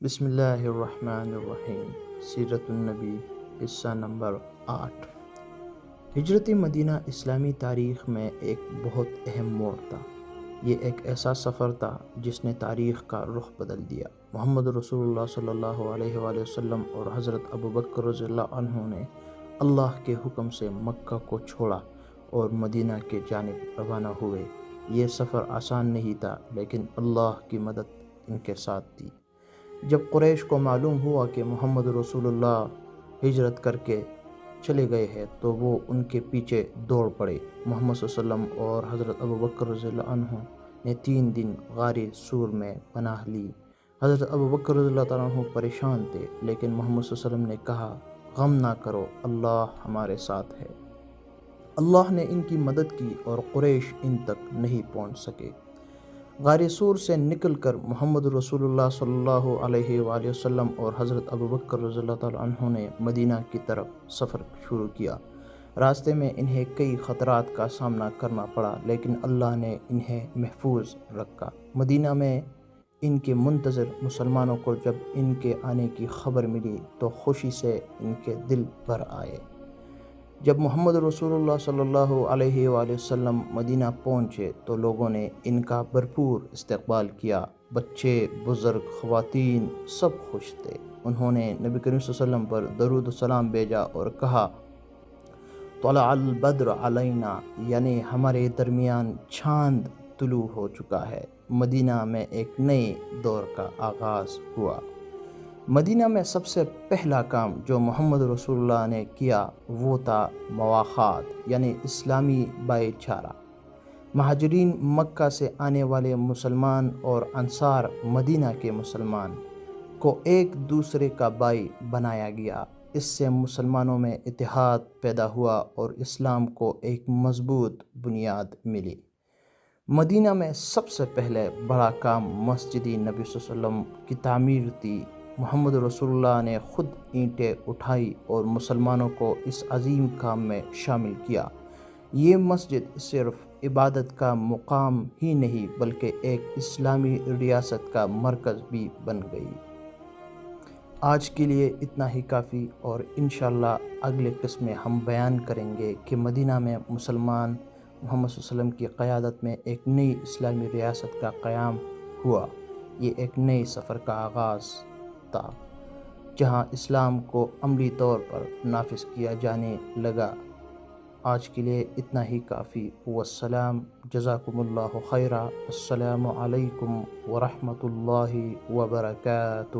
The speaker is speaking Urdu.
بسم اللہ الرحمن الرحیم۔ سیرت النبی، قصہ نمبر 8۔ ہجرت مدینہ اسلامی تاریخ میں ایک بہت اہم موڑ تھا۔ یہ ایک ایسا سفر تھا جس نے تاریخ کا رخ بدل دیا۔ محمد رسول اللہ صلی اللہ علیہ وآلہ وسلم اور حضرت ابوبکر رضی اللہ عنہ نے اللہ کے حکم سے مکہ کو چھوڑا اور مدینہ کی جانب روانہ ہوئے۔ یہ سفر آسان نہیں تھا، لیکن اللہ کی مدد ان کے ساتھ تھی۔ جب قریش کو معلوم ہوا کہ محمد رسول اللہ ہجرت کر کے چلے گئے ہیں تو وہ ان کے پیچھے دوڑ پڑے۔ محمد صلی اللہ علیہ وسلم اور حضرت ابوبکر رضی اللہ عنہ نے 3 دن غار سور میں پناہ لی۔ حضرت ابوبکر رضی اللہ عنہ پریشان تھے، لیکن محمد صلی اللہ علیہ وسلم نے کہا، غم نہ کرو، اللہ ہمارے ساتھ ہے۔ اللہ نے ان کی مدد کی اور قریش ان تک نہیں پہنچ سکے۔ غار سور سے نکل کر محمد رسول اللہ صلی اللہ علیہ وآلہ وسلم اور حضرت ابوبکر رضی اللہ تعالیٰ عنہ نے مدینہ کی طرف سفر شروع کیا۔ راستے میں انہیں کئی خطرات کا سامنا کرنا پڑا، لیکن اللہ نے انہیں محفوظ رکھا۔ مدینہ میں ان کے منتظر مسلمانوں کو جب ان کے آنے کی خبر ملی تو خوشی سے ان کے دل بھر آئے۔ جب محمد رسول اللہ صلی اللہ علیہ وآلہ وسلم مدینہ پہنچے تو لوگوں نے ان کا بھرپور استقبال کیا۔ بچے، بزرگ، خواتین سب خوش تھے۔ انہوں نے نبی کریم صلی اللہ علیہ وسلم پر درود و سلام بھیجا اور کہا، طلع البدر علینا، یعنی ہمارے درمیان چاند طلوع ہو چکا ہے۔ مدینہ میں ایک نئے دور کا آغاز ہوا۔ مدینہ میں سب سے پہلا کام جو محمد رسول اللہ نے کیا وہ تھا مواخات، یعنی اسلامی بھائی چارہ۔ مہاجرین مکہ سے آنے والے مسلمان اور انصار مدینہ کے مسلمان کو ایک دوسرے کا بھائی بنایا گیا۔ اس سے مسلمانوں میں اتحاد پیدا ہوا اور اسلام کو ایک مضبوط بنیاد ملی۔ مدینہ میں سب سے پہلے بڑا کام مسجد نبی صلی اللہ علیہ وسلم کی تعمیر تھی۔ محمد رسول اللہ نے خود اینٹیں اٹھائی اور مسلمانوں کو اس عظیم کام میں شامل کیا۔ یہ مسجد صرف عبادت کا مقام ہی نہیں بلکہ ایک اسلامی ریاست کا مرکز بھی بن گئی۔ آج کے لیے اتنا ہی کافی، اور انشاءاللہ اگلے قسم میں ہم بیان کریں گے کہ مدینہ میں مسلمان محمد صلی اللہ علیہ وسلم کی قیادت میں ایک نئی اسلامی ریاست کا قیام ہوا۔ یہ ایک نئے سفر کا آغاز تھا جہاں اسلام کو عملی طور پر نافذ کیا جانے لگا۔ آج کے لیے اتنا ہی کافی۔ والسلام، جزاکم اللہ خیرا۔ السلام علیکم ورحمۃ اللہ وبرکاتہ۔